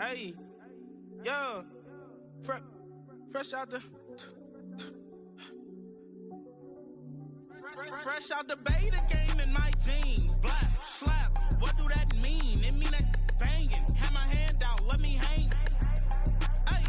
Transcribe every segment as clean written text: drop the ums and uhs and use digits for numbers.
Hey, yeah, fresh out the fresh out the beta game in my jeans. Black slap, what do that mean? It mean that banging. Have my hand out, let me hang. Hey,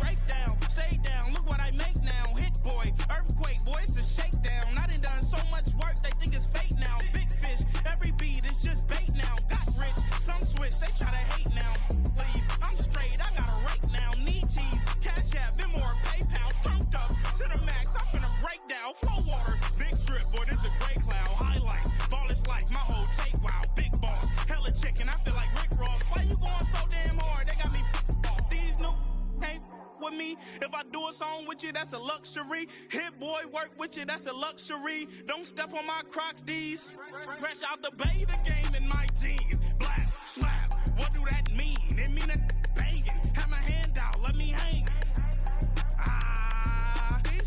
break down, stay down. Look what I make now. Hit boy, earthquake, boy, it's a shakedown. I done so much work, they think it's fake now. Big fish, every beat is just bait now. Got rich, some switch, they try to hate now. Leave, I'm straight, I got a rake now. Need cheese, cash app, more PayPal. Thumped up to the max, I'm finna break down. Flow water, big trip, boy, this a gray cloud. Highlights, ball is life, my whole take wow. Big boss, hella chicken, I feel like Rick Ross. Why you going so damn hard? They got me off. These new can't with me. If I do a song with you, that's a luxury. Hit boy, work with you, that's a luxury. Don't step on my Crocs, these. Fresh out the beta game in my jeans. Black slap, what do that mean? It mean that banging. Have my hand out, let me hang.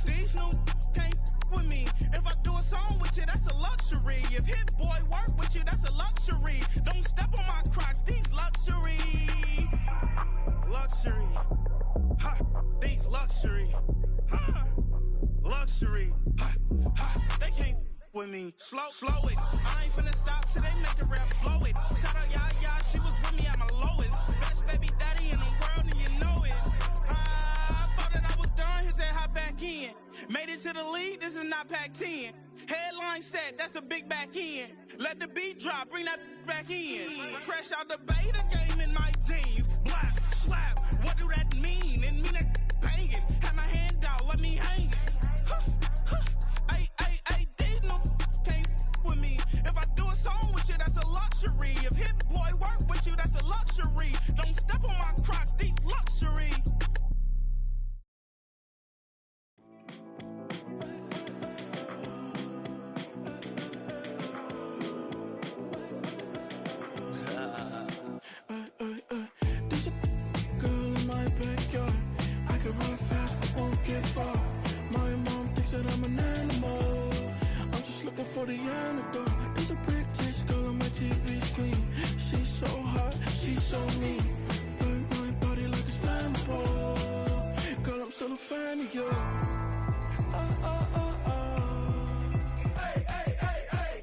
These new can't with me. If I do a song with you, that's a luxury. If hit boy work with you, that's a luxury. Don't step on my Crocs, these luxury. Luxury. Ha, these luxury. Ha, luxury. Ha, ha, they can't with me. Slow it. I ain't finna stop till they make the rap blow it. Shout out, yeah, she was with me at my lowest. Best baby daddy in the world, and you know it. I thought that I was done, he said hop back in. Made it to the league, this is not Pac-10. Headline set, that's a big back end. Let the beat drop, bring that back in. Fresh out the beta game in my jeans. Black slap, what do that mean? It mean that banging. Have my hand out, let me hang it. Ay, these no can't with me. If I do a song with you, that's a luxury. If hit boy work with you, that's a luxury. Don't step on my Crocs, these luxury. There's a girl in my backyard. I can run fast but won't get far. My mom thinks that I'm an animal. I'm just looking for the antidote. There's a British girl on my TV screen. She's so hot, she's so mean. Burn my body like it's flammable. Girl, I'm still a fan of you. Hey, hey, hey, hey.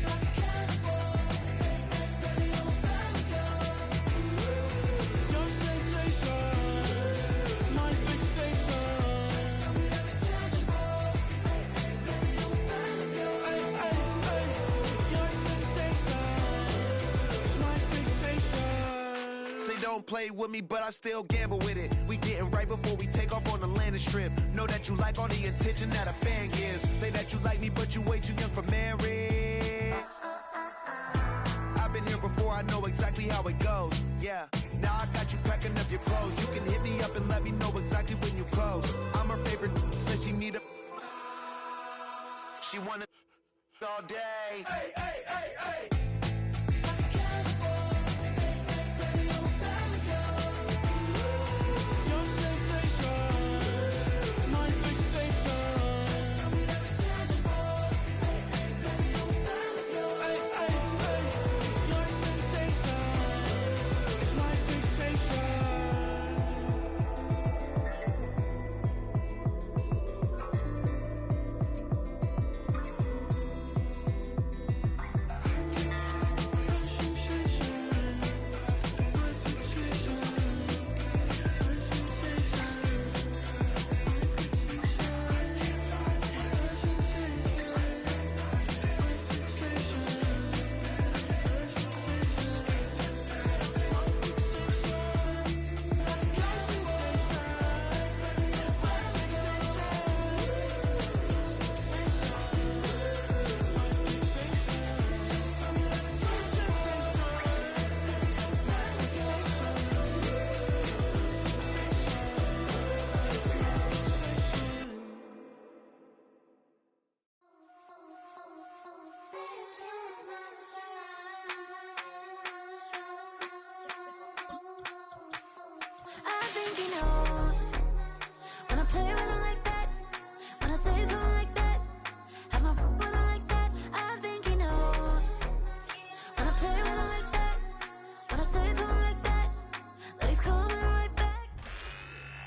Like a cannibal. Baby, I'm a fan of you. Your sensation, my fixation. Just tell me that it's tangible. Baby, I'm a fan of you. Hey, hey, hey. Your sensation is my fixation. Say don't play with me, but I still gamble with it. We getting right before we take off on the landing strip. Know that you like all the attention that a fan gives. Say that you like me, but you way too young for marriage. I've been here before, I know exactly how it goes. Yeah, now I got you packing up your clothes. You can hit me up and let me know exactly when you close. I'm her favorite, says she need a. She wanna all day. Hey, hey, hey, hey. Your sensation, my fixation. Just tell me that it's tangible. Baby, I'm a fan of you. Hey, hey, hey. Your sensation is my fixation. I can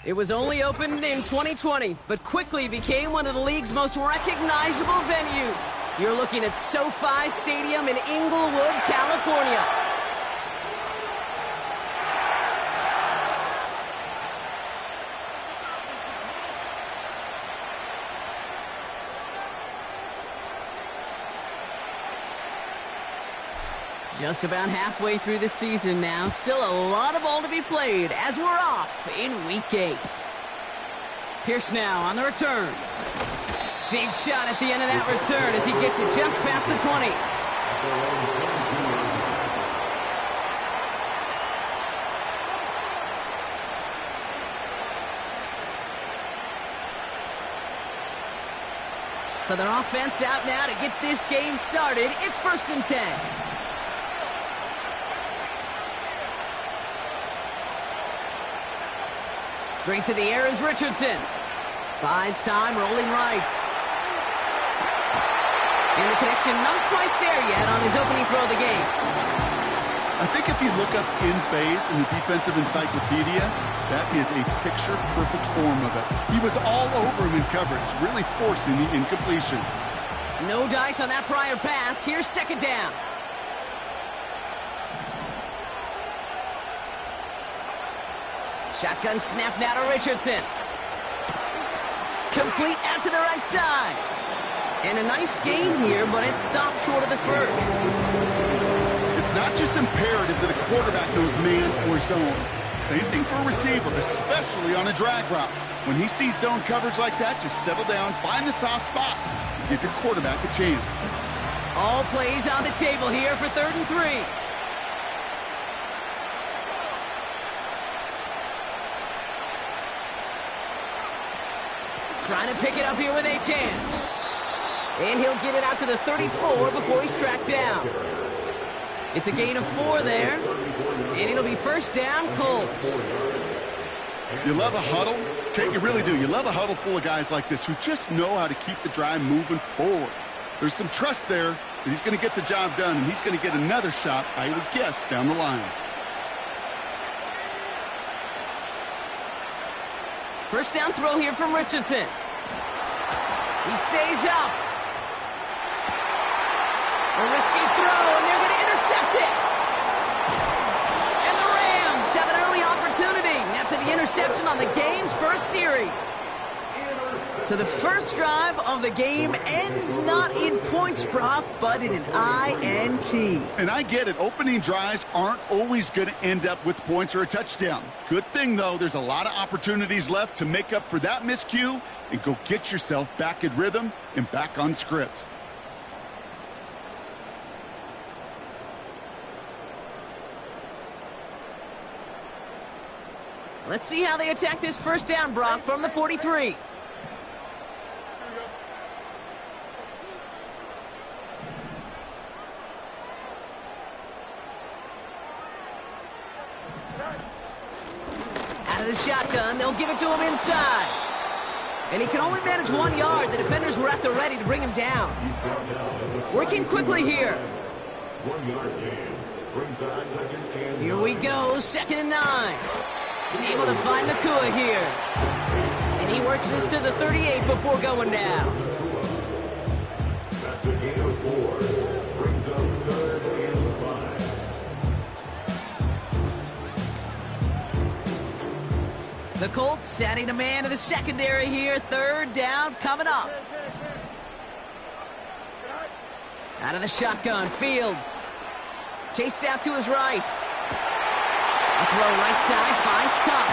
It was only opened in 2020, but quickly became one of the league's most recognizable venues. You're looking at SoFi Stadium in Inglewood, California. Just about halfway through the season now. Still a lot of ball to be played as we're off in Week 8. Pierce now on the return. Big shot at the end of that return as he gets it just past the 20. So their offense out now to get this game started. It's 1st and 10. Straight to the air is Richardson. Buys time, rolling right. And the connection not quite there yet on his opening throw of the game. I think if you look up in phase in the defensive encyclopedia, that is a picture-perfect form of it. He was all over him in coverage, really forcing the incompletion. No dice on that prior pass. Here's 2nd down. Shotgun snap now to Richardson. Complete out to the right side. And a nice gain here, but it stopped short of the first. It's not just imperative that a quarterback knows man or zone. Same thing for a receiver, especially on a drag route. When he sees zone coverage like that, just settle down, find the soft spot, and give your quarterback a chance. All plays on the table here for 3rd and 3. Trying to pick it up here with Achane. And he'll get it out to the 34 before he's tracked down. It's a gain of 4 there. And it'll be 1st down, Colts. You love a huddle? Okay, you really do. You love a huddle full of guys like this who just know how to keep the drive moving forward. There's some trust there that he's going to get the job done, and he's going to get another shot, I would guess, down the line. 1st down throw here from Richardson. He stays up. A risky throw, and they're going to intercept it. And the Rams have an early opportunity after the interception on the game's first series. So the first drive of the game ends not in points, Brock, but in an INT. And I get it. Opening drives aren't always going to end up with points or a touchdown. Good thing, though, there's a lot of opportunities left to make up for that miscue and go get yourself back in rhythm and back on script. Let's see how they attack this 1st down, Brock, from the 43. Out of the shotgun, they'll give it to him inside. And he can only manage 1 yard. The defenders were at the ready to bring him down. Working quickly here. Here we go, 2nd and 9. Able to find Nakua here. And he works this to the 38 before going down. That's the gain of 4. Brings up 3rd and 5. The Colts setting a man in the secondary here. 3rd down coming up. Out of the shotgun, Fields. Chased out to his right. A throw right side, finds Cup.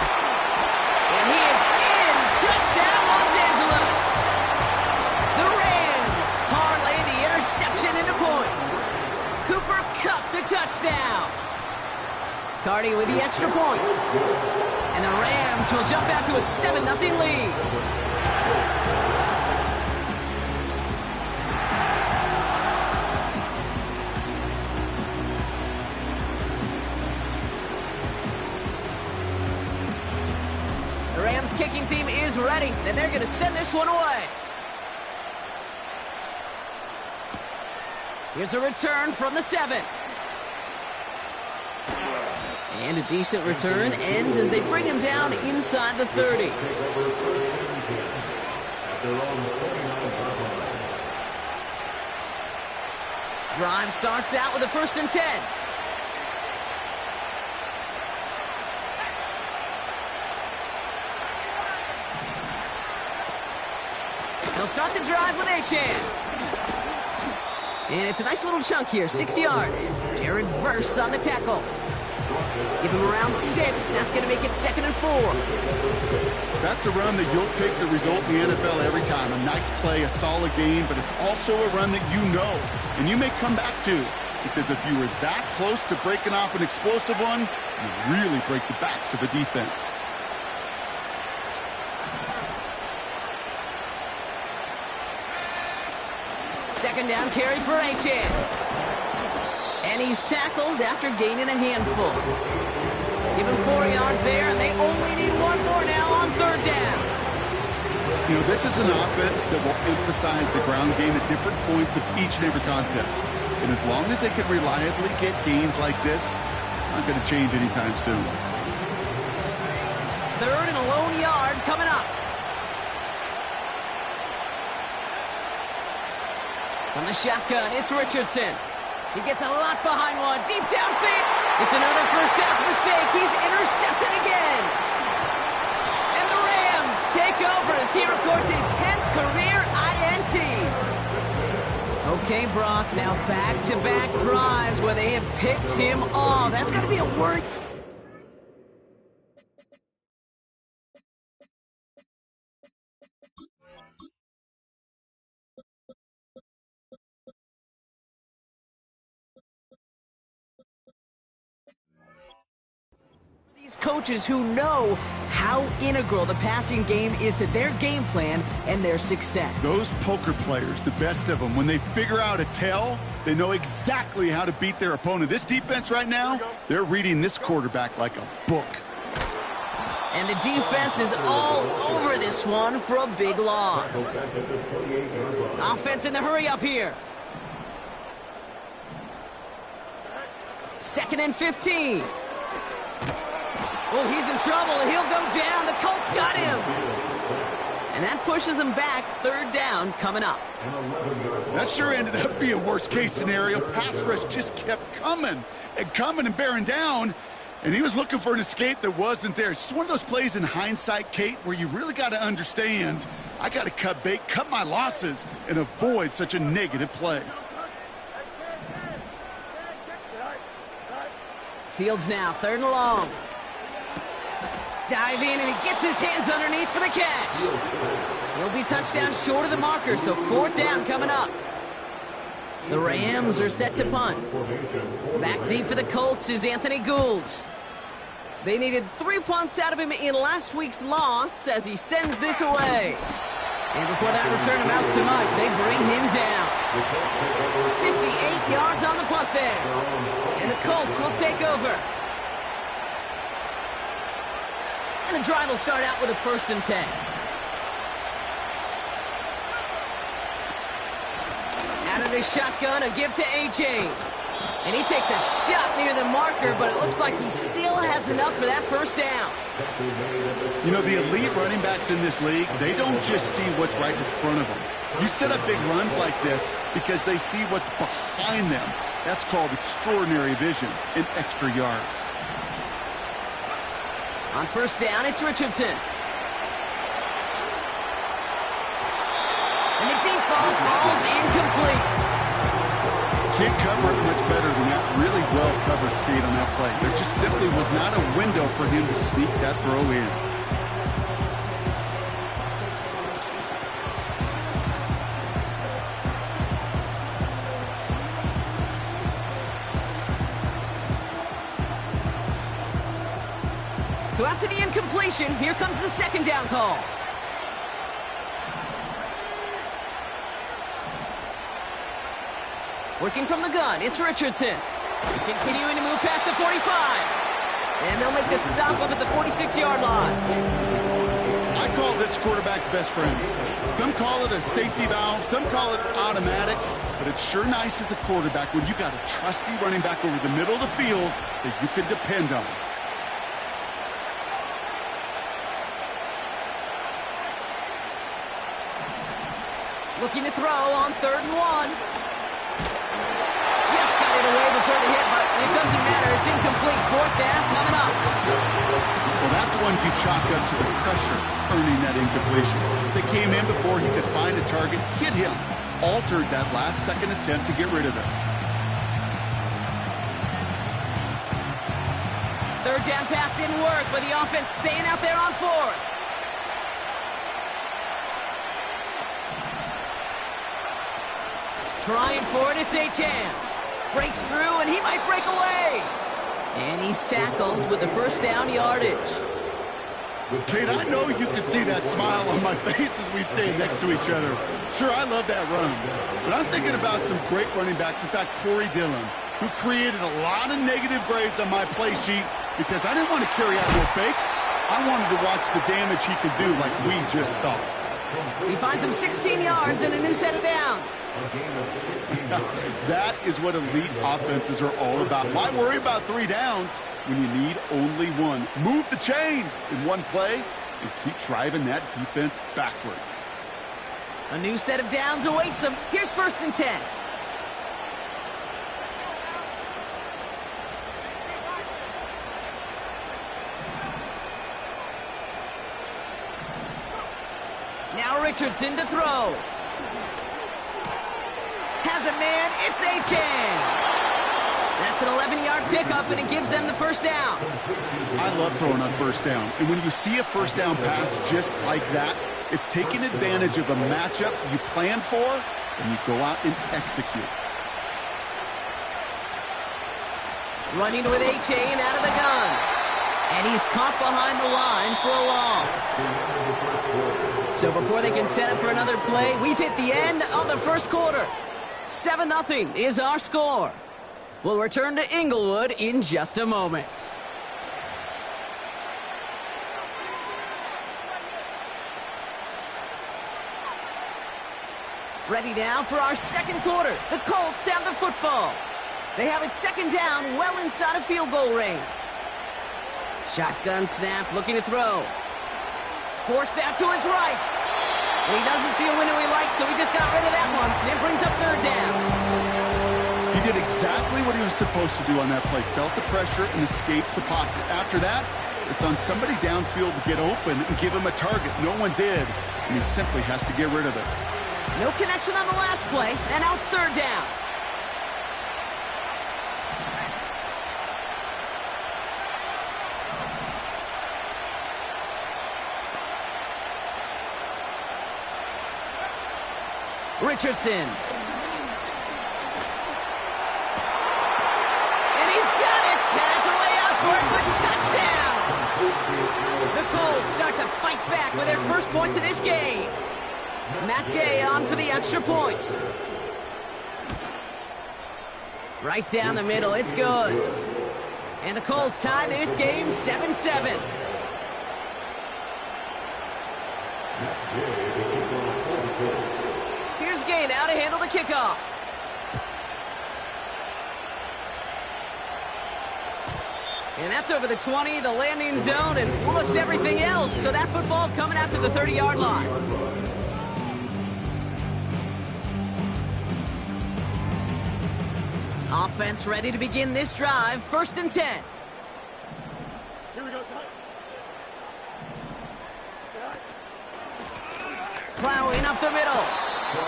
And he is in. Touchdown, Los Angeles. The Rams parlay the interception into points. Cooper Kupp the touchdown. Cardi with the extra point. And the Rams will jump out to a 7-0 lead. The Rams kicking team is ready, and they're going to send this one away. Here's a return from the 7. And a decent return ends as they bring him down inside the 30. Drive starts out with a 1st and 10. They'll start the drive with Achane. And it's a nice little chunk here, 6 yards. Jared Verse on the tackle. Give him around 6. That's going to make it 2nd and 4. That's a run that you'll take the result in the NFL every time. A nice play, a solid game, but it's also a run that you know and you may come back to, because if you were that close to breaking off an explosive one, you really break the backs of a defense. Second down carry for Achane. And he's tackled after gaining a handful. Give him 4 yards there, and they only need 1 more now on 3rd down. You know, this is an offense that will emphasize the ground game at different points of each and every contest. And as long as they can reliably get gains like this, it's not going to change anytime soon. 3rd and a lone yard coming up. From the shotgun, it's Richardson. He gets a lot behind one. Deep downfield. It's another first half mistake. He's intercepted again. And the Rams take over as he records his 10th career INT. Okay, Brock, now back-to-back drives where they have picked him off. That's got to be a worry. Coaches who know how integral the passing game is to their game plan and their success. Those poker players, the best of them, when they figure out a tell, they know exactly how to beat their opponent. This defense right now, they're reading this quarterback like a book. And the defense is all over this one for a big loss. Offense in the hurry up here. 2nd and 15. Oh, he's in trouble, and he'll go down. The Colts got him. And that pushes him back. 3rd down coming up. That sure ended up being worst-case scenario. Pass rush just kept coming and bearing down, and he was looking for an escape that wasn't there. It's just one of those plays in hindsight, Kate, where you really got to understand, I got to cut bait, cut my losses, and avoid such a negative play. Fields now, 3rd and long. Dive in, and he gets his hands underneath for the catch. He'll be touchdown short of the marker, so 4th down coming up. The Rams are set to punt. Back deep for the Colts is Anthony Gould. They needed 3 punts out of him in last week's loss as he sends this away. And before that return amounts to much, they bring him down. 58 yards on the punt there. And the Colts will take over. And the drive will start out with a 1st and 10. Out of the shotgun, a give to Achane. And he takes a shot near the marker, but it looks like he still has enough for that 1st down. You know, the elite running backs in this league, they don't just see what's right in front of them. You set up big runs like this because they see what's behind them. That's called extraordinary vision and extra yards. On 1st down, it's Richardson. And the deep ball falls incomplete. Can't cover it much better than that. Really well covered, Kate, on that play. There just simply was not a window for him to sneak that throw in. So after the incompletion, here comes the 2nd down call. Working from the gun, it's Richardson. Continuing to move past the 45. And they'll make the stop up at the 46-yard line. I call this quarterback's best friend. Some call it a safety valve, some call it automatic, but it's sure nice as a quarterback when you got a trusty running back over the middle of the field that you can depend on. Looking to throw on 3rd and 1. Just got it away before the hit, but it doesn't matter. It's incomplete. 4th down coming up. Well, that's one you chalk up to the pressure earning that incompletion. They came in before he could find a target, hit him, altered that last-second attempt to get rid of it. 3rd down pass didn't work, but the offense staying out there on 4th. Trying for it, it's Achane. Breaks through, and he might break away. And he's tackled with the 1st down yardage. Kate, I know you can see that smile on my face as we stand next to each other. Sure, I love that run, but I'm thinking about some great running backs. In fact, Corey Dillon, who created a lot of negative grades on my play sheet because I didn't want to carry out no fake. I wanted to watch the damage he could do like we just saw. He finds him 16 yards and a new set of downs. That is what elite offenses are all about. Why worry about 3 downs when you need only 1? Move the chains in one play and keep driving that defense backwards. A new set of downs awaits him. Here's 1st and 10. Now Richardson to throw. Has a man, it's Achane. That's an 11-yard pickup, and it gives them the 1st down. I love throwing on 1st down. And when you see a 1st down pass just like that, it's taking advantage of a matchup you plan for, and you go out and execute. Running with Achane out of the gun. And he's caught behind the line for a loss. So before they can set up for another play, we've hit the end of the 1st quarter. 7-0 is our score. We'll return to Inglewood in just a moment. Ready now for our 2nd quarter. The Colts have the football. They have it 2nd down, well inside of field goal range. Shotgun snap, looking to throw. Forced out to his right. And he doesn't see a window he likes, so he just got rid of that one. And it brings up 3rd down. He did exactly what he was supposed to do on that play. Felt the pressure and escapes the pocket. After that, it's on somebody downfield to get open and give him a target. No one did, and he simply has to get rid of it. No connection on the last play, and now it's 3rd down. Richardson. And he's got it. Has a way out for it, but touchdown. The Colts start to fight back with their 1st points of this game. Matt Gay on for the extra point. Right down the middle. It's good. And the Colts tie this game 7-7. Here's Gay now to handle the kickoff. And that's over the 20, the landing zone, and almost everything else. So that football coming out to the 30-yard line. Offense ready to begin this drive. 1st and 10. Here we go, Plowing up the middle.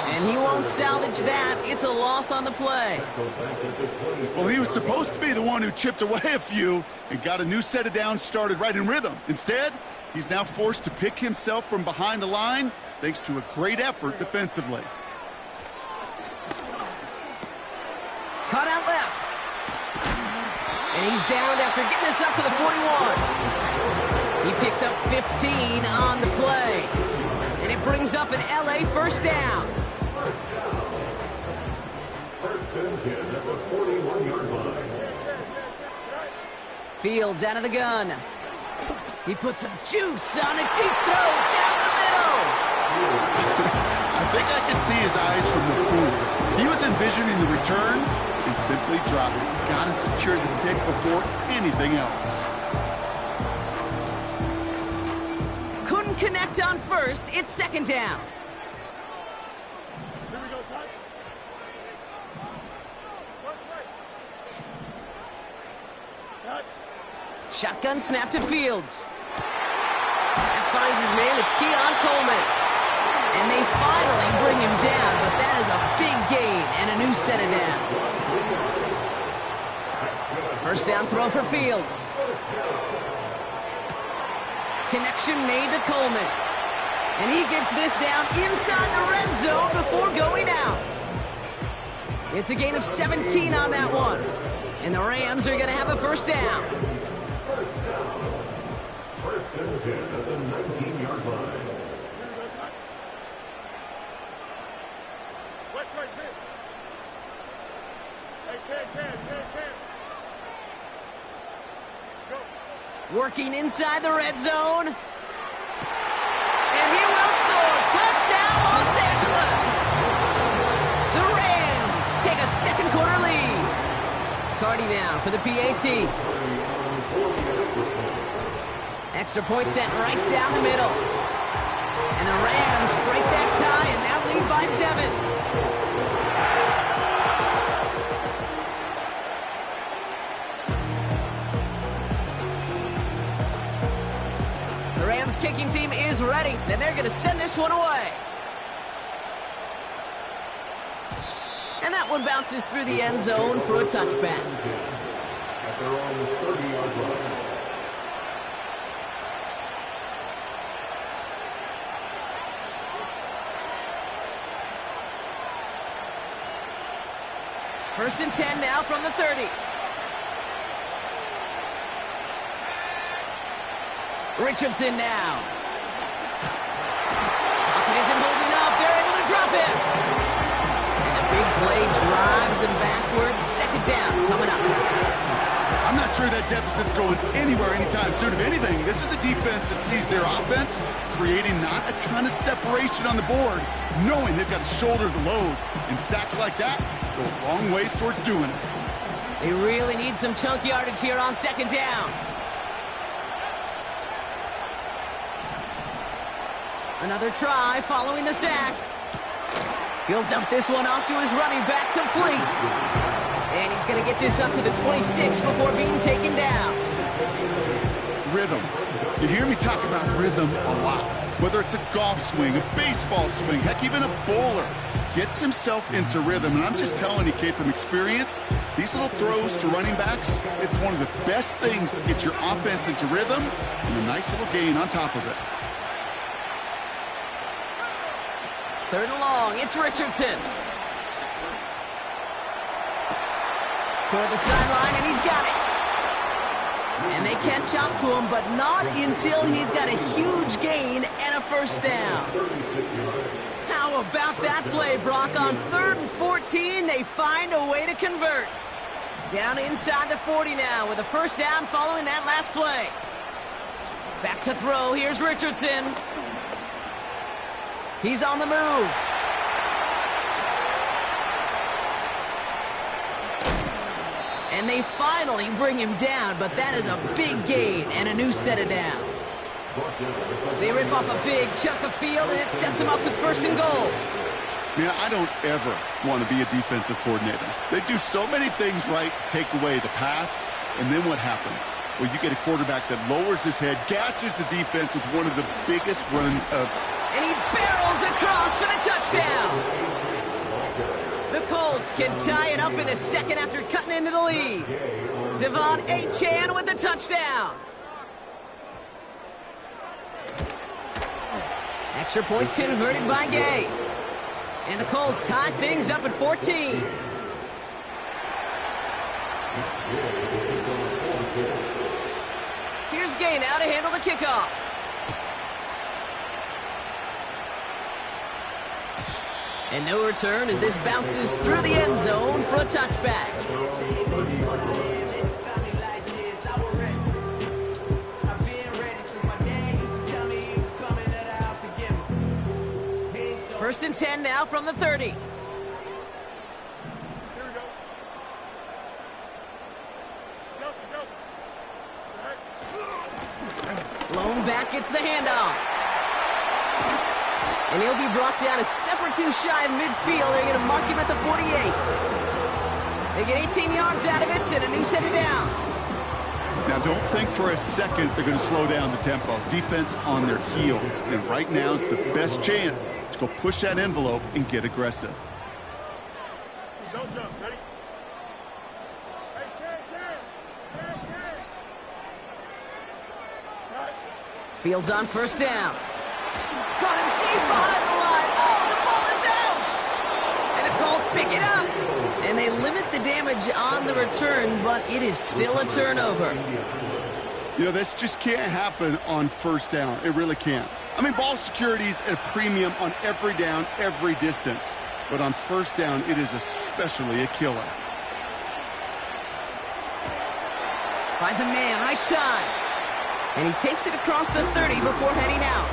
And he won't salvage that. It's a loss on the play. Well, he was supposed to be the one who chipped away a few and got a new set of downs started right in rhythm. Instead, he's now forced to pick himself from behind the line thanks to a great effort defensively. Cut out left. And he's downed after getting this up to the 41. He picks up 15 on the play. And it brings up an LA 1st down. First and 10 at the 41-yard line. Fields out of the gun. He puts some juice on a deep throw down the middle. I think I could see his eyes from the booth. He was envisioning the return and simply dropped it. Got to secure the pick before anything else. Couldn't connect on 1st. It's 2nd down. Shotgun snap to Fields. That finds his man. It's Keon Coleman. And they finally bring him down, but that is a big gain and a new set of downs. First down throw for Fields. Connection made to Coleman. And he gets this down inside the red zone before going out. It's a gain of 17 on that one. And the Rams are going to have a first down. First and 10 at the 19-yard line. Working inside the red zone. And he will score. Touchdown, Los Angeles. The Rams take a second quarter lead. Cardi now for the PAT. Extra point set right down the middle. And the Rams break that tie and now lead by 7. The Rams kicking team is ready, and they're going to send this one away. And that one bounces through the end zone for a touchback. At their own 30-yard line. First and 10 now from the 30. Richardson now. Pocket isn't holding up. They're able to drop him. And the big play drives them backwards. Second down coming up. I'm not sure that deficit's going anywhere anytime soon. If anything, this is a defense that sees their offense creating not a ton of separation on the board, knowing they've got to shoulder the load. And sacks like that go a long ways towards doing it. They really need some chunk yardage here on second down. Another try following the sack. He'll dump this one off to his running back, complete. And he's going to get this up to the 26 before being taken down. Rhythm. You hear me talk about rhythm a lot. Whether it's a golf swing, a baseball swing, heck, even a bowler gets himself into rhythm. And I'm just telling you, kid, from experience, these little throws to running backs, it's one of the best things to get your offense into rhythm and a nice little gain on top of it. Third and long, it's Richardson. Toward the sideline, and he's got it. And they catch up to him, but not until he's got a huge gain and a first down. How about that play, Brock? On 3rd and 14, they find a way to convert. Down inside the 40 now with a first down following that last play. Back to throw, here's Richardson. He's on the move. And they finally bring him down, but that is a big gain and a new set of downs. They rip off a big chunk of field, and it sets them up with first and goal. Man, I don't ever want to be a defensive coordinator. They do so many things right to take away the pass, and then what happens? Well, you get a quarterback that lowers his head, gashes the defense with one of the biggest runs of... And he barrels across for the touchdown. The Colts can tie it up in the second after cutting into the lead. Devon Achane with the touchdown. Extra point converted by Gay. And the Colts tie things up at 14. Here's Gay now to handle the kickoff. And no return as this bounces through the end zone for a touchback. First and 10 now from the 30. Lone back gets the handoff. And he'll be brought down a step or two shy of midfield. They're going to mark him at the 48. They get 18 yards out of it and a new set of downs. Now, don't think for a second they're going to slow down the tempo. Defense on their heels. And right now is the best chance to go push that envelope and get aggressive. Don't jump. Ready? Fields on first down. Caught him deep behind the line. Oh, the ball is out! And the Colts pick it up. And they limit the damage on the return, but it is still a turnover. You know, this just can't happen on first down. It really can't. I mean, ball security is at a premium on every down, every distance. But on first down, it is especially a killer. Finds a man right side. And he takes it across the 30 before heading out.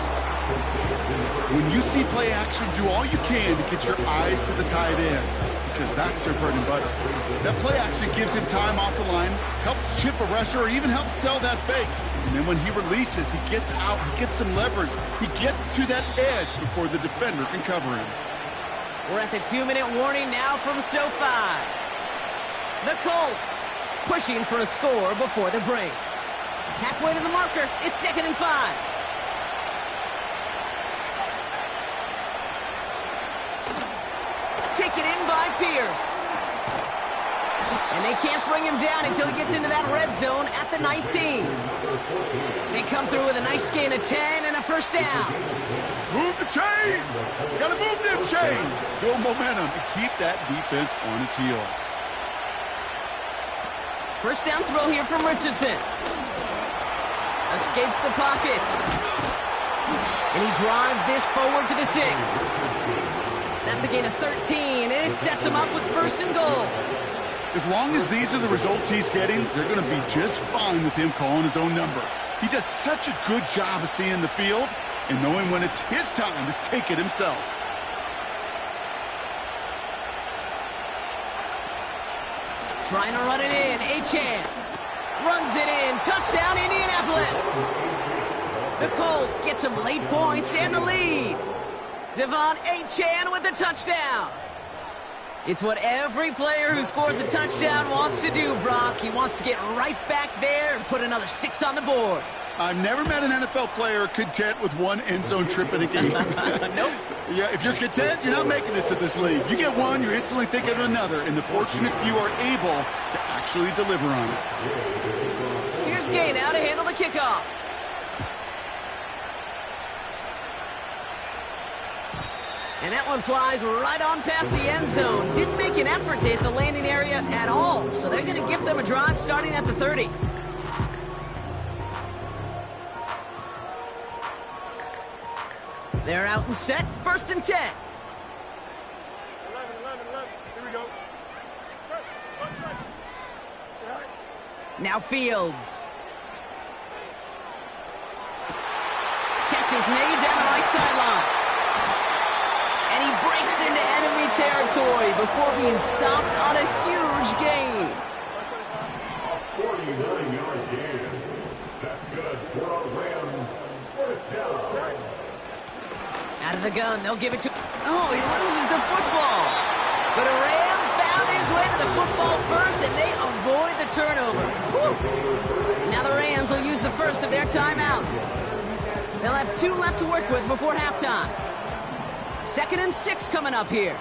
When you see play action, do all you can to get your eyes to the tight end, because that's their bread and butter. That play action gives him time off the line, helps chip a rusher, or even helps sell that fake. And then when he releases, he gets out, he gets some leverage. He gets to that edge before the defender can cover him. We're at the 2-minute warning now from SoFi. The Colts pushing for a score before the break. Halfway to the marker, it's 2nd and 5. Taken in by Pierce. And they can't bring him down until he gets into that red zone at the 19. They come through with a nice gain of 10 and a first down. Move the chains! Gotta move them chains! Build momentum to keep that defense on its heels. First down throw here from Richardson. Escapes the pocket. And he drives this forward to the 6. That's a gain of 13, and it sets him up with 1st and goal. As long as these are the results he's getting, they're going to be just fine with him calling his own number. He does such a good job of seeing the field and knowing when it's his time to take it himself. Trying to run it in. Achane runs it in. Touchdown, Indianapolis. The Colts get some late points and the lead. Devon Achane with the touchdown. It's what every player who scores a touchdown wants to do, Brock. He wants to get right back there and put another 6 on the board. I've never met an NFL player content with one end zone trip in a game. Nope. Yeah, if you're content, you're not making it to this league. You get one, you're instantly thinking of another, and the fortunate few are able to actually deliver on it. Here's Gay now to handle the kickoff. And that one flies right on past the end zone. Didn't make an effort to hit the landing area at all. So they're going to give them a drive starting at the 30. They're out and set. 1st and 10. 11. Here we go. Now Fields. Catch is made down the right sideline. And he breaks into enemy territory before being stopped on a huge gain. A 49-yard gain. That's good for our Rams. First down. Out of the gun, they'll give it to... Oh, he loses the football. But a Ram found his way to the football first, and they avoid the turnover. Whew. Now the Rams will use the first of their timeouts. They'll have 2 left to work with before halftime. 2nd and 6 coming up here.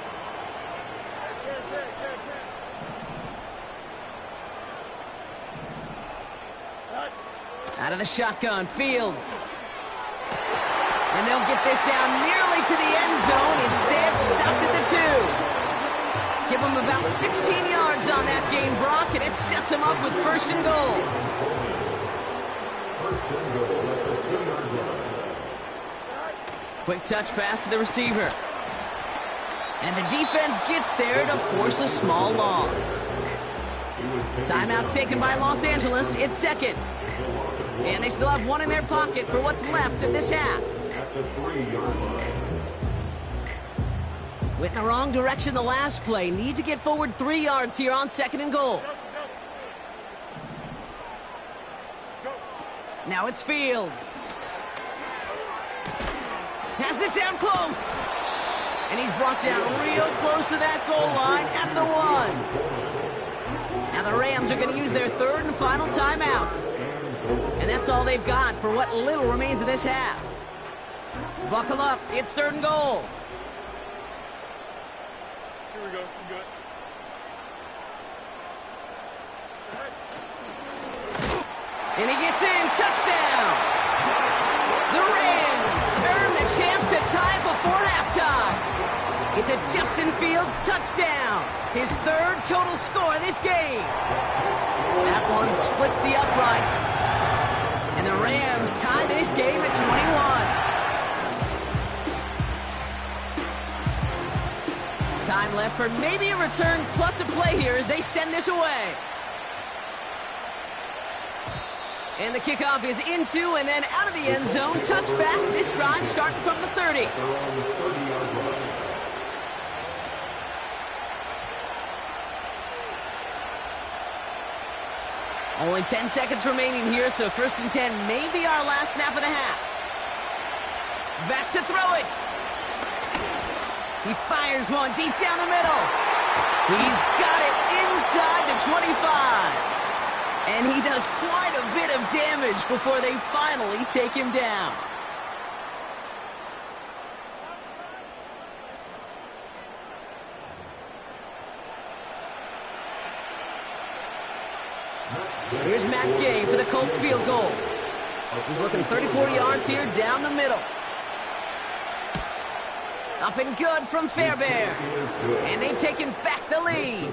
Out of the shotgun, Fields. And they'll get this down nearly to the end zone. Instead, stopped at the 2. Give them about 16 yards on that gain, Brock, and it sets them up with 1st and goal. Quick touch pass to the receiver. And the defense gets there to force a small loss. Timeout taken by Los Angeles. It's 2nd. And they still have 1 in their pocket for what's left of this half. Went in the wrong direction the last play. Need to get forward 3 yards here on 2nd and goal. Now it's Fields. Has it down close. And he's brought down real close to that goal line at the 1. Now the Rams are going to use their third and final timeout. And that's all they've got for what little remains of this half. Buckle up, it's 3rd and goal. Here we go, we good. And he gets in, touchdown! The Rams earn the chance to tie it before halftime. It's a Justin Fields touchdown, his 3rd total score this game. That one splits the uprights. And the Rams tie this game at 21. Time left for maybe a return plus a play here as they send this away. And the kickoff is into and then out of the end zone. Touchback. This drive starting from the 30. Only 10 seconds remaining here, so 1st and 10 may be our last snap of the half. Back to throw it. He fires one deep down the middle. He's got it inside the 25. And he does quite a bit of damage before they finally take him down. Here's Matt Gay for the Colts field goal. He's looking 34 yards here down the middle. Up and good from Fairbairn. And they've taken back the lead.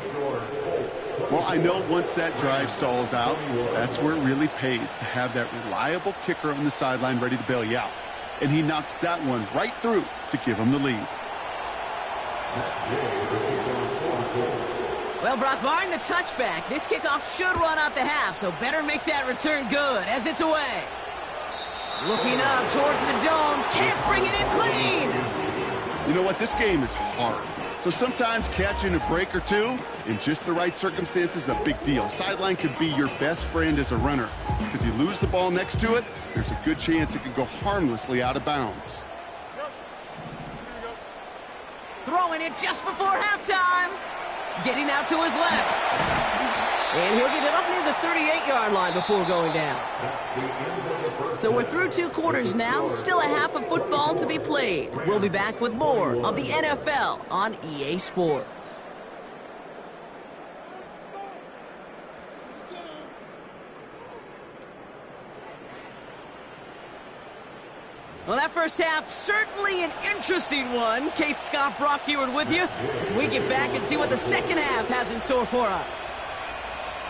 Well, I know once that drive stalls out, that's where it really pays to have that reliable kicker on the sideline ready to bail you out. And he knocks that one right through to give him the lead. Well, Brock, barring the touchback, this kickoff should run out the half, so better make that return good as it's away. Looking up towards the dome, can't bring it in clean. You know what? This game is hard. So sometimes catching a break or two in just the right circumstances is a big deal. Sideline could be your best friend as a runner because you lose the ball next to it, there's a good chance it could go harmlessly out of bounds. Throwing it just before halftime. Getting out to his left. And he'll get it up near the 38-yard line before going down. So we're through 2 quarters now. Still a half of football to be played. We'll be back with more of the NFL on EA Sports. Well, that first half, certainly an interesting one. Kate, Scott, Brock Heward with you as we get back and see what the second half has in store for us.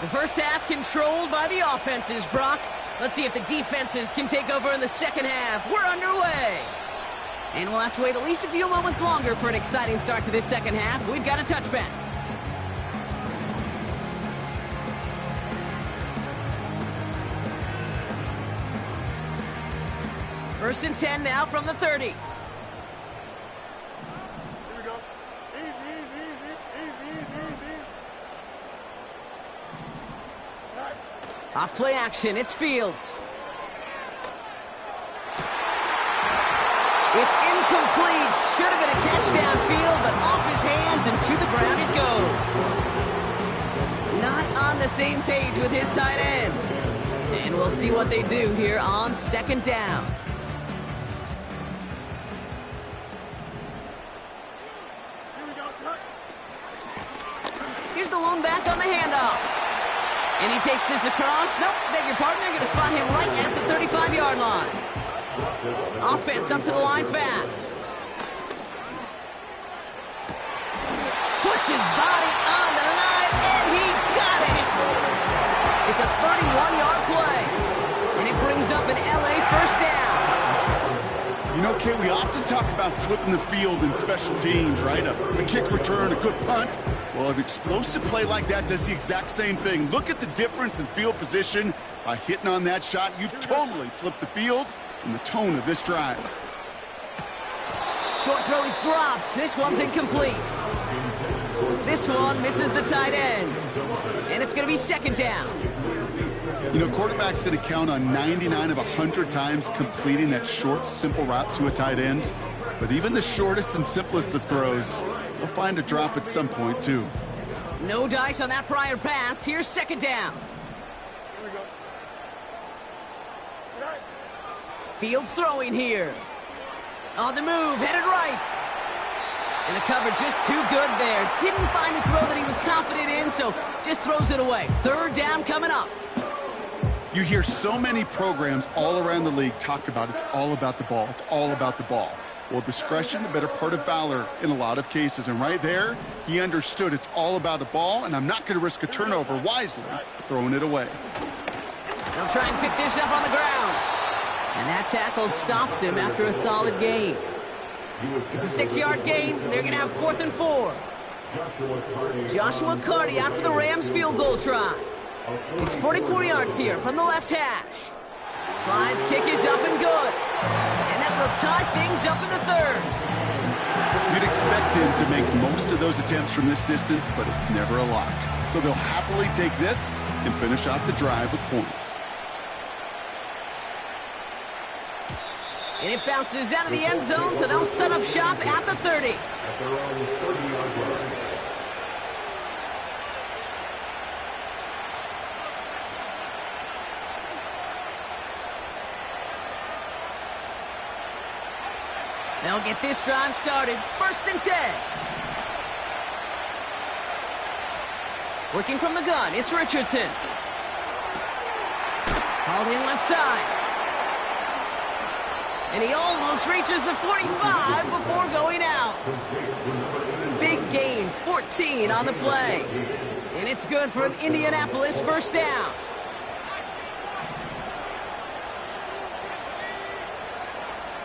The first half controlled by the offenses, Brock. Let's see if the defenses can take over in the second half. We're underway. And we'll have to wait at least a few moments longer for an exciting start to this second half. We've got a touchback. First and 10 now from the 30. Here we go. Easy, easy, easy, easy, easy, easy. Off play action, it's Fields. It's incomplete. Should have been a catch downfield, but off his hands and to the ground it goes. Not on the same page with his tight end. And we'll see what they do here on second down. Here's the lone back on the handoff. And he takes this across. Nope, beg your pardon. They're going to spot him right at the 35-yard line. Offense up to the line fast. Puts his body on the line, and he got it. It's a 31-yard play. And it brings up an LA first down. You know, Kate, we often talk about flipping the field in special teams, right? A kick return, a good punt. Well, an explosive play like that does the exact same thing. Look at the difference in field position. By hitting on that shot, you've totally flipped the field and the tone of this drive. Short throw is dropped. This one's incomplete. This one misses the tight end. And it's going to be second down. You know, quarterback's going to count on 99 of 100 times completing that short, simple route to a tight end. But even the shortest and simplest of throws will find a drop at some point, too. No dice on that prior pass. Here's second down. Here we go. Right. Fields throwing here. On the move, headed right. And the cover just too good there. Didn't find a throw that he was confident in, so just throws it away. Third down coming up. You hear so many programs all around the league talk about it's all about the ball. It's all about the ball. Well, discretion, the better part of valor in a lot of cases. And right there, he understood it's all about the ball, and I'm not going to risk a turnover wisely, throwing it away. They'll try and pick this up on the ground. And that tackle stops him after a solid gain. It's a 6-yard gain. They're going to have 4th and 4. Joshua Carty out for the Rams field goal try. It's 44 yards here from the left hash. Sly's kick is up and good. And that will tie things up in the third. You'd expect him to make most of those attempts from this distance, but it's never a lock. So they'll happily take this and finish off the drive with points. And it bounces out of the end zone, so they'll set up shop at the 30. At their own 30-yard line. They'll get this drive started. 1st and 10. Working from the gun, it's Richardson. Hauled in left side. And he almost reaches the 45 before going out. Big gain, 14 on the play. And it's good for an Indianapolis first down.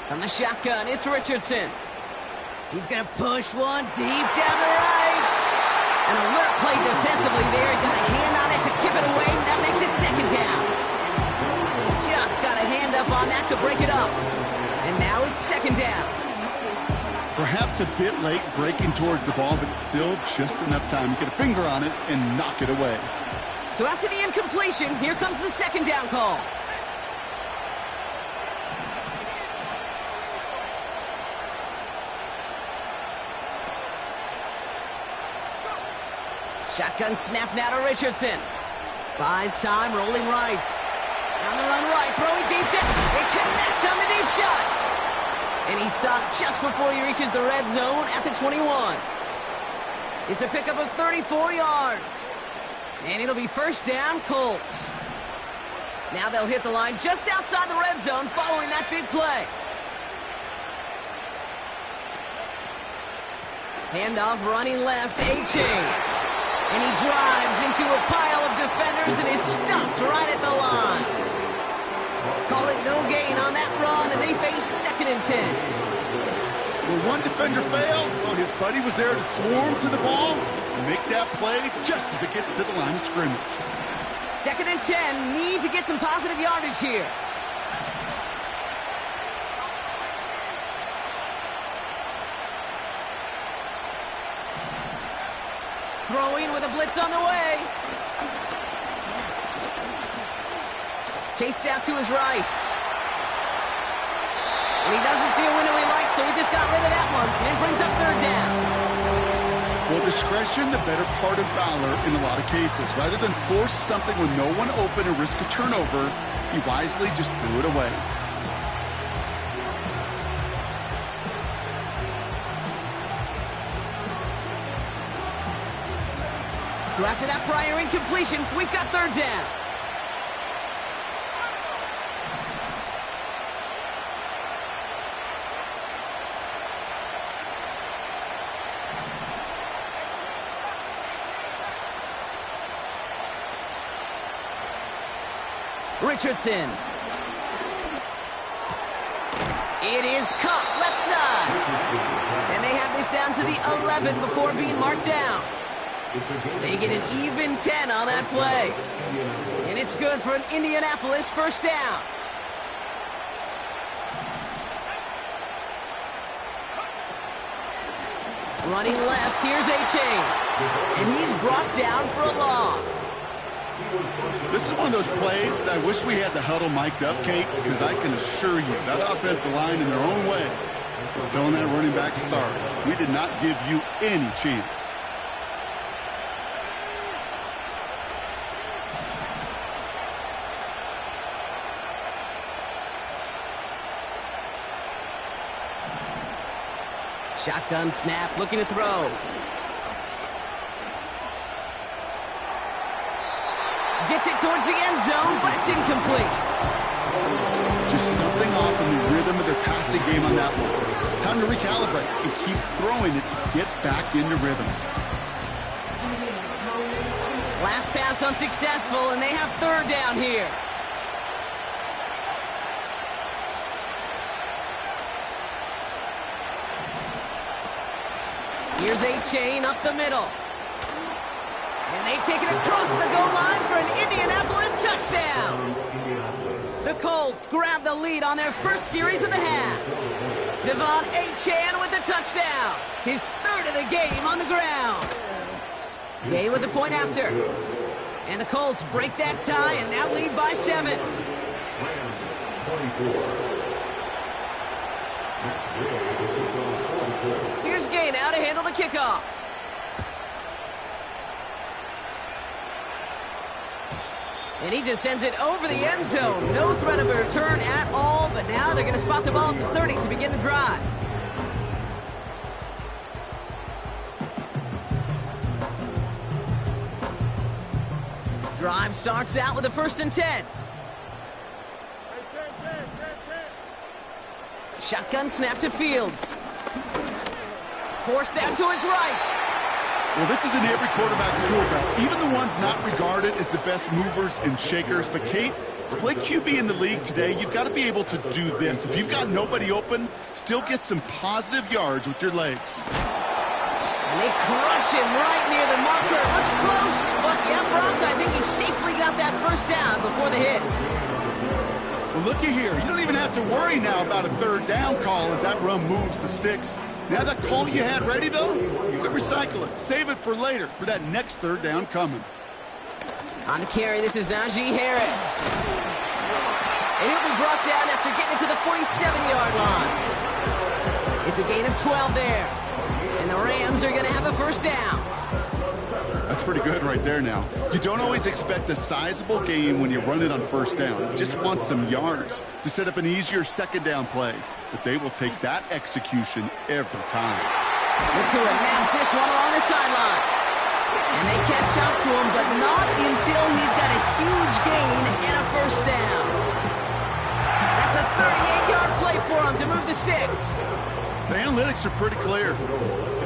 From the shotgun, it's Richardson. He's going to push one deep down the right. An alert play defensively there. Got a hand on it to tip it away. That makes it second down. Just got a hand up on that to break it up. And now it's second down. Perhaps a bit late breaking towards the ball, but still just enough time to get a finger on it and knock it away. So after the incompletion, here comes the second down call. Shotgun snap now to Richardson. Buys time, rolling right. On the run right, throwing deep down. It connects on the deep shot. And he stopped just before he reaches the red zone at the 21. It's a pickup of 34 yards. And it'll be first down, Colts. Now they'll hit the line just outside the red zone following that big play. Handoff running left, A-chain. And he drives into a pile of defenders and is stopped right at the line. Call it no gain on that run, and they face 2nd and 10. Well, one defender failed. Well, his buddy was there to swarm to the ball and make that play just as it gets to the line of scrimmage. 2nd and 10, need to get some positive yardage here. Throwing with a blitz on the way. Chased out to his right. And he doesn't see a window he likes, so he just got rid of that one. And brings up third down. Well, discretion, the better part of valor in a lot of cases. Rather than force something with no one open and risk a turnover, he wisely just threw it away. So after that prior incompletion, we've got third down. Richardson. It is caught left side. And they have this down to the 11 before being marked down. They get an even 10 on that play. And it's good for an Indianapolis first down. Running left, here's A-chain. And he's brought down for a loss. This is one of those plays that I wish we had the huddle mic'd up, Kate, because I can assure you that offensive line in their own way is telling that running back, sorry, we did not give you any chance. Shotgun snap, looking to throw. Gets it towards the end zone, but it's incomplete. Just something off in the rhythm of their passing game on that one. Time to recalibrate and keep throwing it to get back into rhythm. Last pass unsuccessful, and they have third down here. Here's A-Chain up the middle. And they take it across the goal line for an Indianapolis touchdown. The Colts grab the lead on their first series of the half. Devon A-Chain with the touchdown. His third of the game on the ground. Gay with the point after. And the Colts break that tie and now lead by 7. Here's Gay now to handle the kickoff. And he just sends it over the end zone. No threat of a return at all, but now they're going to spot the ball at the 30 to begin the drive. Drive starts out with a 1st and 10. Shotgun snap to Fields. Forced down to his right. Well, this is in every quarterback's tool belt, even the ones not regarded as the best movers and shakers. But, Kate, to play QB in the league today, you've got to be able to do this. If you've got nobody open, still get some positive yards with your legs. And they crush him right near the marker. Looks close, but yeah, Brock, I think he safely got that first down before the hit. Well, looky here. You don't even have to worry now about a third down call as that run moves the sticks. Now that call you had ready, though, you can recycle it. Save it for later for that next third down coming. On the carry, this is Najee Harris. And he'll be brought down after getting it to the 47-yard line. It's a gain of 12 there. And the Rams are going to have a first down. That's pretty good right there now. You don't always expect a sizable gain when you run it on first down. You just want some yards to set up an easier second down play. But they will take that execution every time. Nakua naps this one along the sideline. And they catch up to him, but not until he's got a huge gain and a first down. That's a 38-yard play for him to move the sticks. The analytics are pretty clear.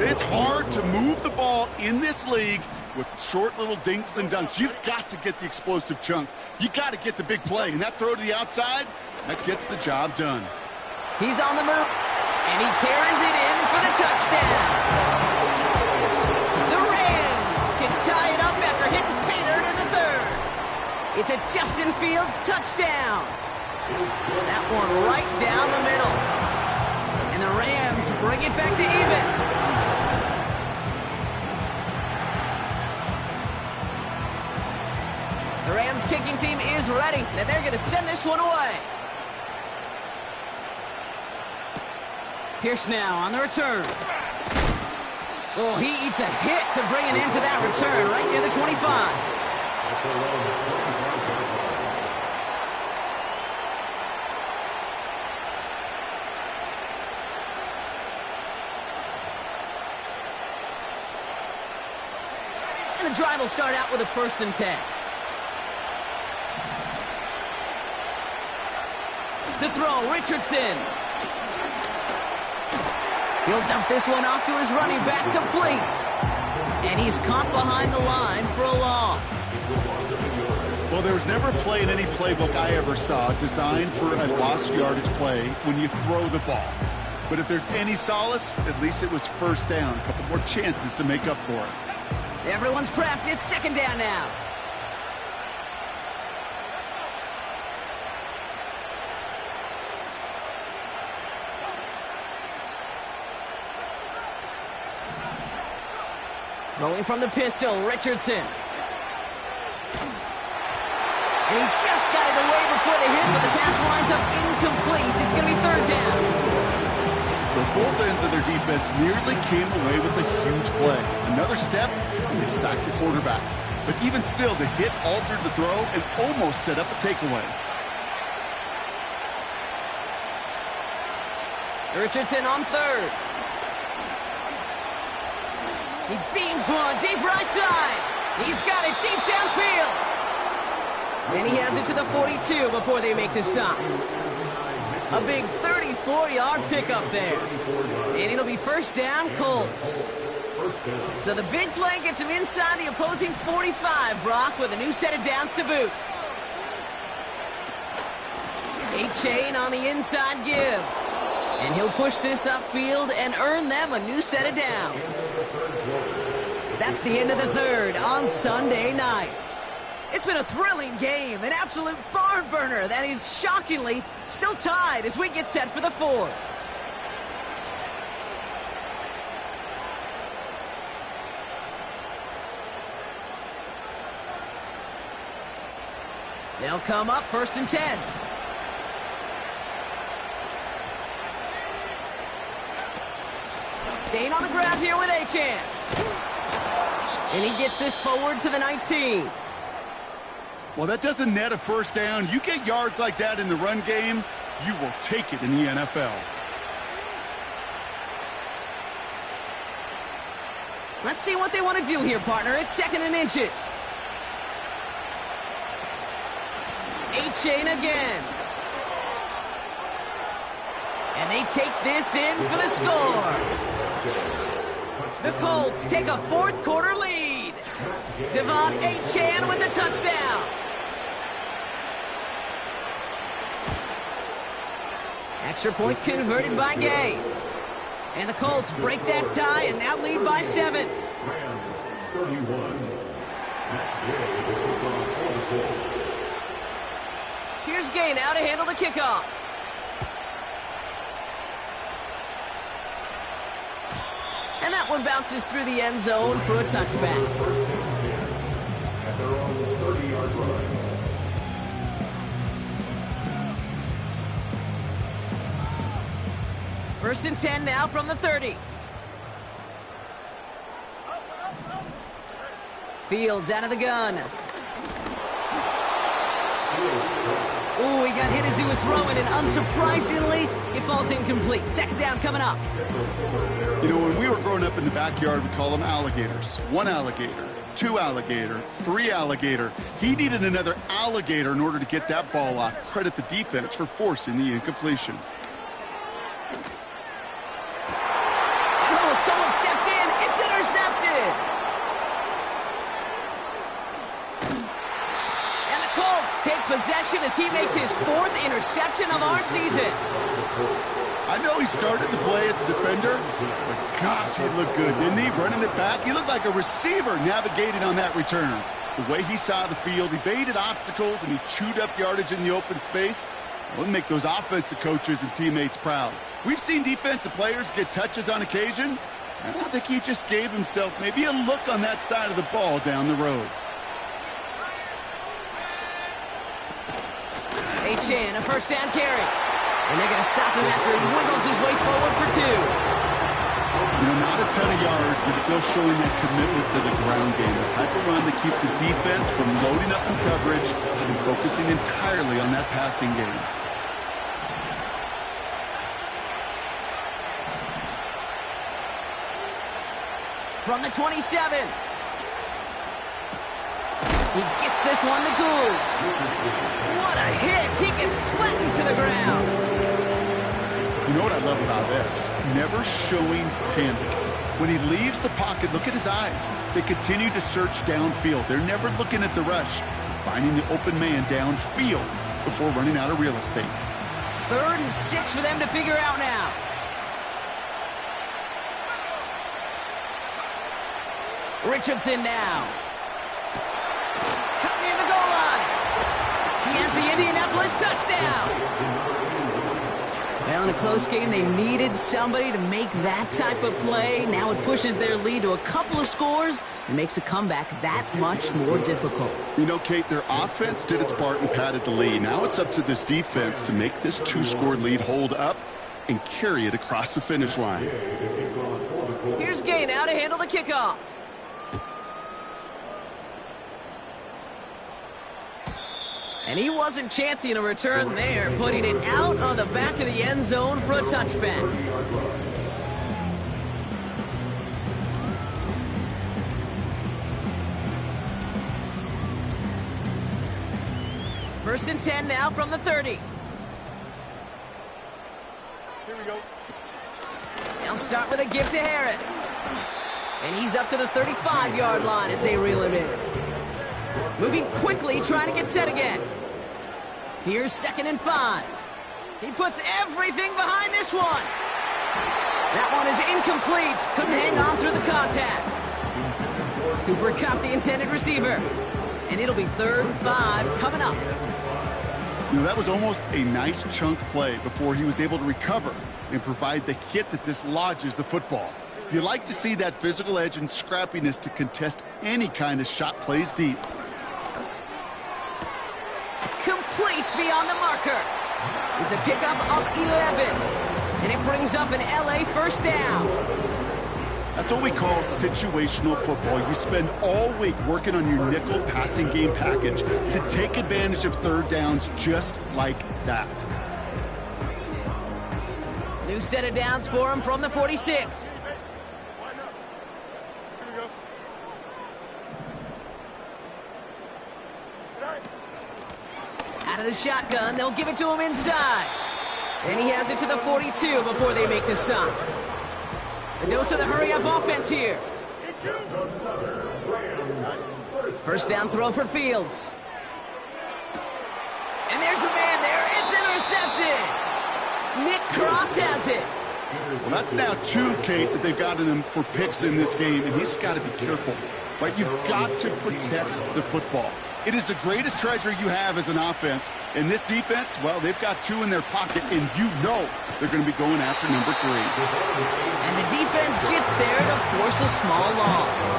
It's hard to move the ball in this league with short little dinks and dunks. You've got to get the explosive chunk. You got to get the big play. And that throw to the outside, that gets the job done. He's on the move, and he carries it in for the touchdown. The Rams can tie it up after hitting Pater in the third. It's a Justin Fields touchdown. That one right down the middle. And the Rams bring it back to even. The Rams kicking team is ready, and they're going to send this one away. Pierce now on the return. Oh, he eats a hit to bring it into that return right near the 25. And the drive will start out with a 1st and 10. To throw, Richardson. He'll dump this one off to his running back, complete. And he's caught behind the line for a loss. Well, there was never a play in any playbook I ever saw designed for a lost yardage play when you throw the ball. But if there's any solace, at least it was first down. A couple more chances to make up for it. Everyone's prepped. It's second down now. Throwing from the pistol, Richardson. And he just got it away before the hit, but the pass winds up incomplete. It's going to be third down. Well, both ends of their defense nearly came away with a huge play. Another step, and they sacked the quarterback. But even still, the hit altered the throw and almost set up a takeaway. Richardson on third. He beams one deep right side. He's got it deep downfield. And he has it to the 42 before they make the stop. A big 34-yard pickup there. And it'll be first down, Colts. So the big play gets him inside the opposing 45, Brock, with a new set of downs to boot. A-Chain on the inside give. And he'll push this upfield and earn them a new set of downs. That's the end of the third on Sunday night. It's been a thrilling game, an absolute barn burner that is shockingly still tied as we get set for the fourth. They'll come up first and 10. Staying on the ground here with A-Chan. And he gets this forward to the 19. Well, that doesn't net a first down. You get yards like that in the run game, you will take it in the NFL. Let's see what they want to do here, partner. It's second and inches. A-Chain again. And they take this in for the score. The Colts take a fourth quarter lead. Devon A-Chan with the touchdown. Extra point converted by Gay. And the Colts break that tie and now lead by 7. Rams 31. Matt Gay with the football for the Colts. Here's Gay now to handle the kickoff. And that one bounces through the end zone for a touchback. At their own 30-yard line. First and 10 now from the 30. Fields out of the gun. Ooh, he got hit as he was throwing, and unsurprisingly, it falls incomplete. Second down coming up. You know, when we were growing up in the backyard, we call them alligators. 1 alligator, 2 alligator, 3 alligator. He needed another alligator in order to get that ball off. Credit the defense for forcing the incompletion. And oh, someone stepped in. It's intercepted. And the Colts take possession as he makes his 4th interception of our season. I know he started the play as a defender, but gosh, he looked good, didn't he? Running it back, he looked like a receiver navigating on that return. The way he saw the field, he baited obstacles and he chewed up yardage in the open space. It would make those offensive coaches and teammates proud. We've seen defensive players get touches on occasion, and I think he just gave himself maybe a look on that side of the ball down the road. A-Chan, a first down carry. And they're going to stop him after he wiggles his way forward for 2. You know, not a ton of yards, but still showing that commitment to the ground game. The type of run that keeps the defense from loading up in coverage and focusing entirely on that passing game. From the 27. He gets this one to Gould. What a hit! He gets flattened to the ground. You know what I love about this? Never showing panic. When he leaves the pocket, look at his eyes. They continue to search downfield. They're never looking at the rush. Finding the open man downfield before running out of real estate. 3rd and 6 for them to figure out now. Richardson now. Cut near the goal line. He has the Indianapolis touchdown. Well, in a close game, they needed somebody to make that type of play. Now it pushes their lead to a couple of scores and makes a comeback that much more difficult. You know, Kate, their offense did its part and padded the lead. Now it's up to this defense to make this 2-score lead hold up and carry it across the finish line. Here's Gay now to handle the kickoff. And he wasn't chancing a return there, putting it out on the back of the end zone for a touchback. First and 10 now from the 30. Here we go. They'll start with a give to Harris. And he's up to the 35-yard line as they reel him in. Moving quickly, trying to get set again. Here's 2nd and 5. He puts everything behind this one. That one is incomplete. Couldn't hang on through the contact. Cooper Kupp, the intended receiver. And it'll be 3rd and 5 coming up. You know, that was almost a nice chunk play before he was able to recover and provide the hit that dislodges the football. You like to see that physical edge and scrappiness to contest any kind of shot plays deep. Complete beyond the marker. It's a pickup of 11. And it brings up an LA first down. That's what we call situational football. You spend all week working on your nickel passing game package to take advantage of 3rd downs just like that. New set of downs for him from the 46. Out of the shotgun, they'll give it to him inside. And he has it to the 42 before they make the stop. A dose of the hurry-up offense here. First down throw for Fields. And there's a man there. It's intercepted. Nick Cross has it. Well, that's now 2, Kate, that they've gotten him for picks in this game, and he's got to be careful. Right? You've got to protect the football. It is the greatest treasure you have as an offense. And this defense, well, they've got 2 in their pocket, and you know they're going to be going after number 3. And the defense gets there to force a small loss.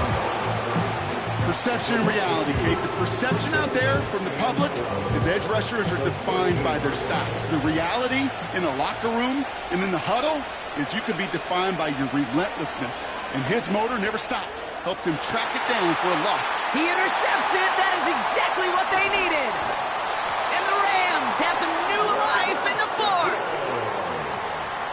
Perception and reality, Kate. The perception out there from the public is edge rushers are defined by their sacks. The reality in the locker room and in the huddle is you can be defined by your relentlessness. And his motor never stopped. Helped him track it down for a lock. He intercepts it. That is exactly what they needed. And the Rams have some new life in the 4th.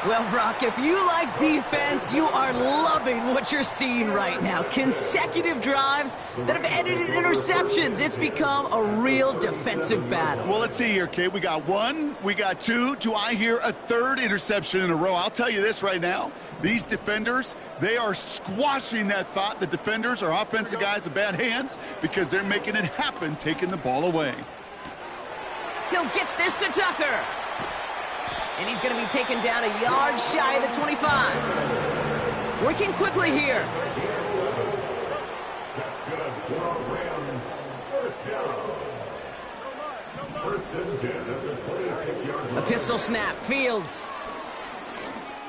Well, Brock, if you like defense, you are loving what you're seeing right now. Consecutive drives that have ended in interceptions. It's become a real defensive battle. Well, let's see here, Kate. We got 1, we got 2. Do I hear a 3rd interception in a row? I'll tell you this right now. These defenders, they are squashing that thought. The defenders are offensive guys with bad hands because they're making it happen, taking the ball away. He'll get this to Tucker. And he's going to be taken down a yard shy of the 25. Working quickly here. That's good for Rams. First down. First and 10 at the 26-yard line. A pistol snap. Fields.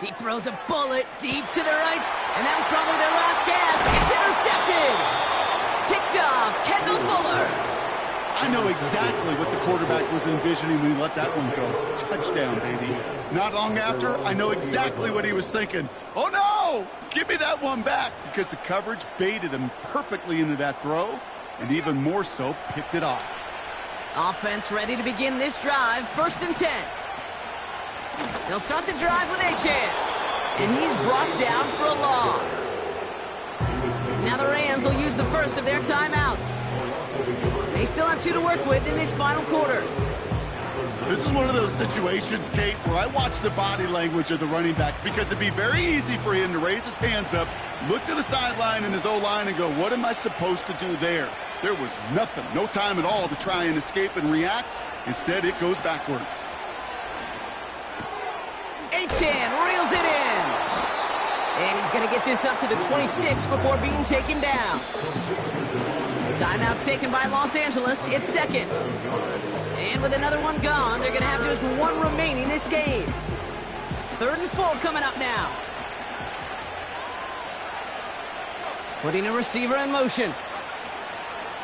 He throws a bullet deep to the right. And that was probably their last gasp. It's intercepted. Picked off. Kendall Fuller. I know exactly what the quarterback was envisioning when he let that one go. Touchdown, baby. Not long after, I know exactly what he was thinking. Oh, no! Give me that one back, because the coverage baited him perfectly into that throw, and even more so, picked it off. Offense ready to begin this drive. 1st and 10. They'll start the drive with Achane. And he's brought down for a loss. Now the Rams will use the first of their timeouts. They still have 2 to work with in this final quarter. This is one of those situations, Kate, where I watch the body language of the running back because it'd be very easy for him to raise his hands up, look to the sideline in his O-line and go, what am I supposed to do there? There was nothing, no time at all to try and escape and react. Instead, it goes backwards. Achane reels it in. And he's going to get this up to the 26 before being taken down. Timeout taken by Los Angeles. It's 2nd. And with another one gone, they're going to have just 1 remaining this game. 3rd and 4 coming up now. Putting a receiver in motion.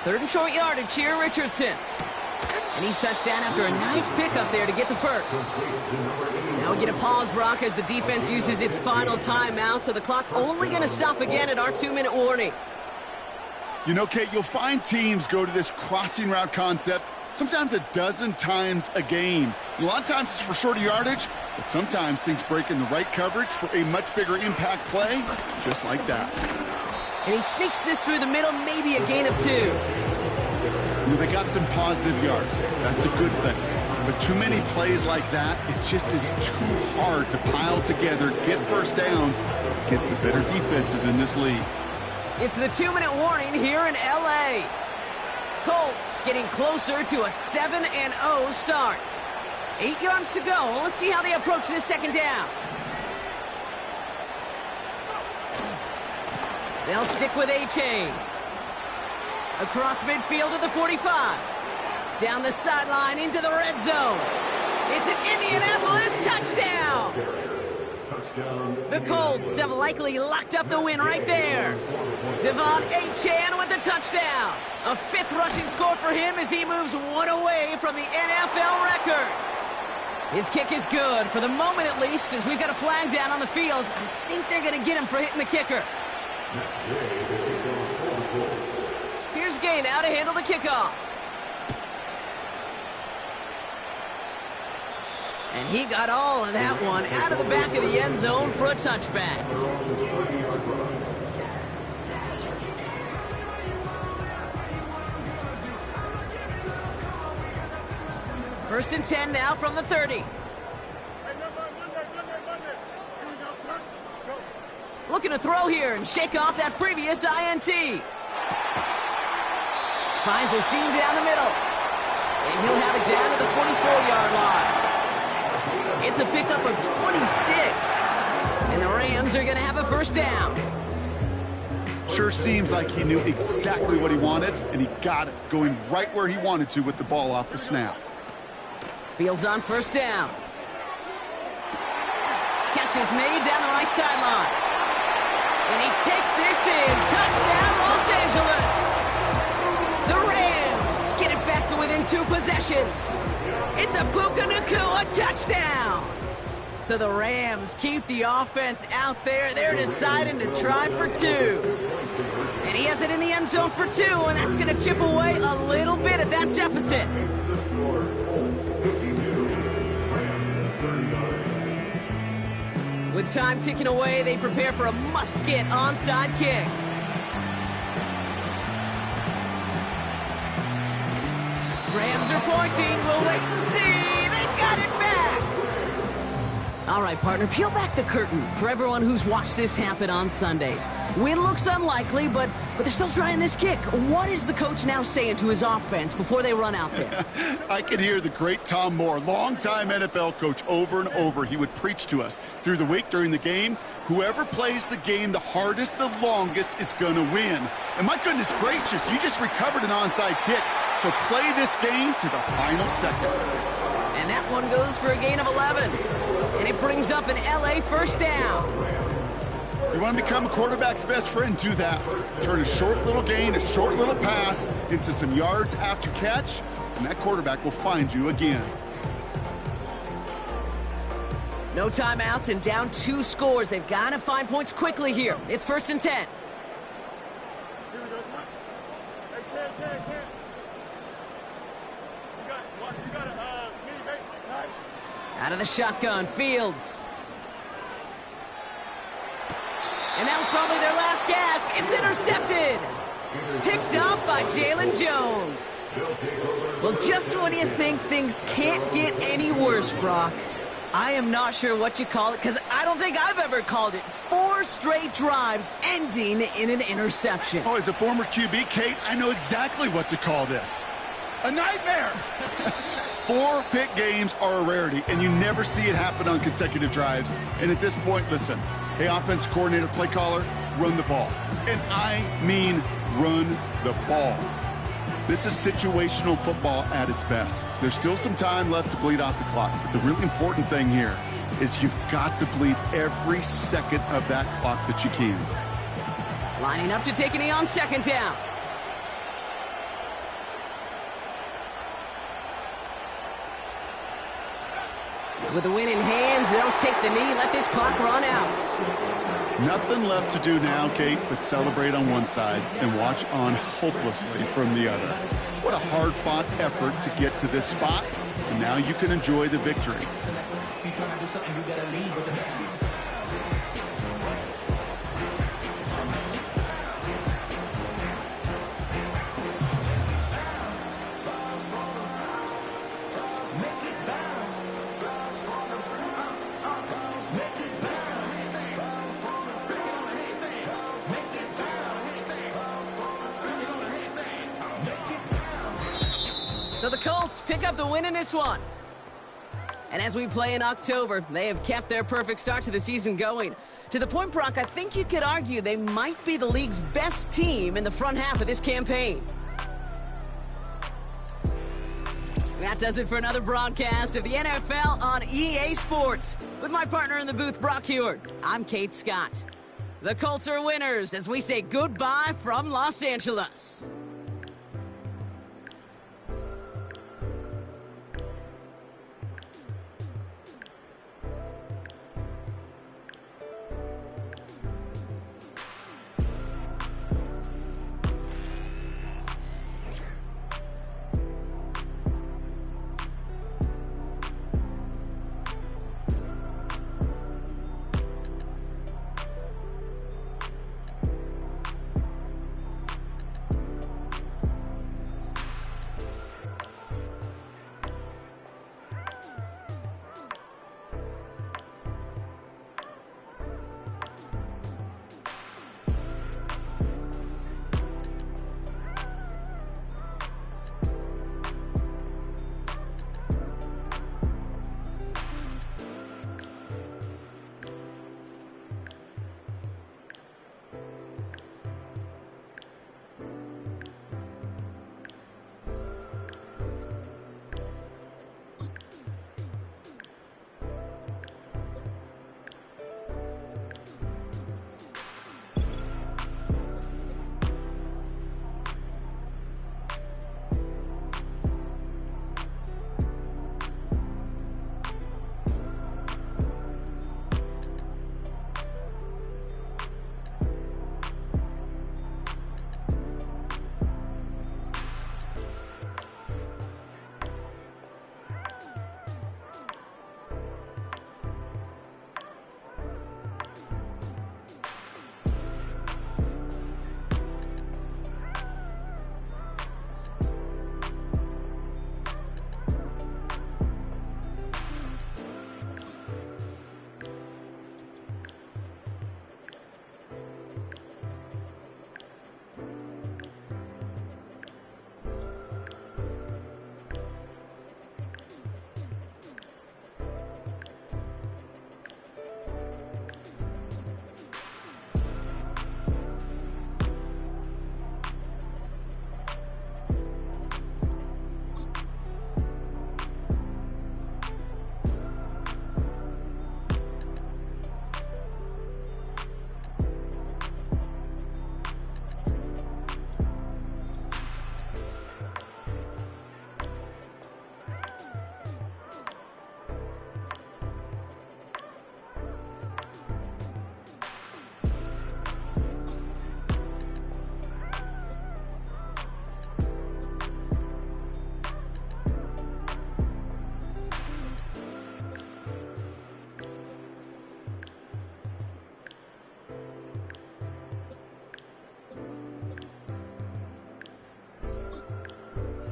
3rd and short yardage here, Richardson. And he's touched down after a nice pickup there to get the first. Now we get a pause, Brock, as the defense uses its final timeout, so the clock only going to stop again at our 2-minute warning. You know, Kate, you'll find teams go to this crossing route concept sometimes a dozen times a game. And a lot of times it's for shorter yardage, but sometimes things break in the right coverage for a much bigger impact play, just like that. And he sneaks this through the middle, maybe a gain of 2. They got some positive yards. That's a good thing. But too many plays like that, it just is too hard to pile together, get first downs against the better defenses in this league. It's the 2-minute warning here in LA. Colts getting closer to a 7-0 start. 8 yards to go. Let's see how they approach this second down. They'll stick with A-Chain. Across midfield to the 45. Down the sideline into the red zone. It's an Indianapolis touchdown. The Colts have likely locked up the win right there. Devon A-Chan with the touchdown. A 5th rushing score for him as he moves one away from the NFL record. His kick is good, for the moment at least, as we've got a flag down on the field. I think they're going to get him for hitting the kicker. Here's Gay now to handle the kickoff. And he got all of that one out of the back of the end zone for a touchback. First and 10 now from the 30. Looking to throw here and shake off that previous INT. Finds a seam down the middle. And he'll have it down to the 44-yard line. It's a pickup of 26. And the Rams are going to have a first down. Sure seems like he knew exactly what he wanted, and he got it, going right where he wanted to with the ball off the snap. Fields on first down. Catch is made down the right sideline. And he takes this in. Touchdown, Los Angeles. The Rams get it back to within 2 possessions. It's a Puka Nacua touchdown. So the Rams keep the offense out there. They're deciding to try for 2. And he has it in the end zone for 2, and that's going to chip away a little bit at that deficit. With time ticking away, they prepare for a must-get onside kick. Rams are pointing. We'll wait and see. They got it back. All right, partner, peel back the curtain for everyone who's watched this happen on Sundays. Win looks unlikely, but they're still trying this kick. What is the coach now saying to his offense before they run out there? I can hear the great Tom Moore, longtime NFL coach, over and over. He would preach to us through the week during the game. Whoever plays the game the hardest, the longest, is going to win. And my goodness gracious, you just recovered an onside kick. So play this game to the final second. And that one goes for a gain of 11. And it brings up an LA first down. You want to become a quarterback's best friend? Do that. Turn a short little gain, a short little pass into some yards after catch, and that quarterback will find you again. No timeouts and down 2 scores. They've got to find points quickly here. It's first and 10. Out of the shotgun, Fields. And that was probably their last gasp. It's intercepted. Picked up by Jalen Jones. Well, just when you think things can't get any worse, Brock, I am not sure what you call it, because I don't think I've ever called it. 4 straight drives ending in an interception. Oh, as a former QB, Kate, I know exactly what to call this. A nightmare. 4 pick games are a rarity, and you never see it happen on consecutive drives. And at this point, listen, hey, offense coordinator, play caller, run the ball. And I mean run the ball. This is situational football at its best. There's still some time left to bleed off the clock, but the really important thing here is you've got to bleed every second of that clock that you can. Lining up to take a knee on second down. With the win in hand, they'll take the knee, let this clock run out. Nothing left to do now, Kate, but celebrate on one side and watch on hopelessly from the other. What a hard-fought effort to get to this spot, and now you can enjoy the victory. So the Colts pick up the win in this one. And as we play in October, they have kept their perfect start to the season going. To the point, Brock, I think you could argue they might be the league's best team in the front half of this campaign. That does it for another broadcast of the NFL on EA Sports. With my partner in the booth, Brock Heward, I'm Kate Scott. The Colts are winners as we say goodbye from Los Angeles.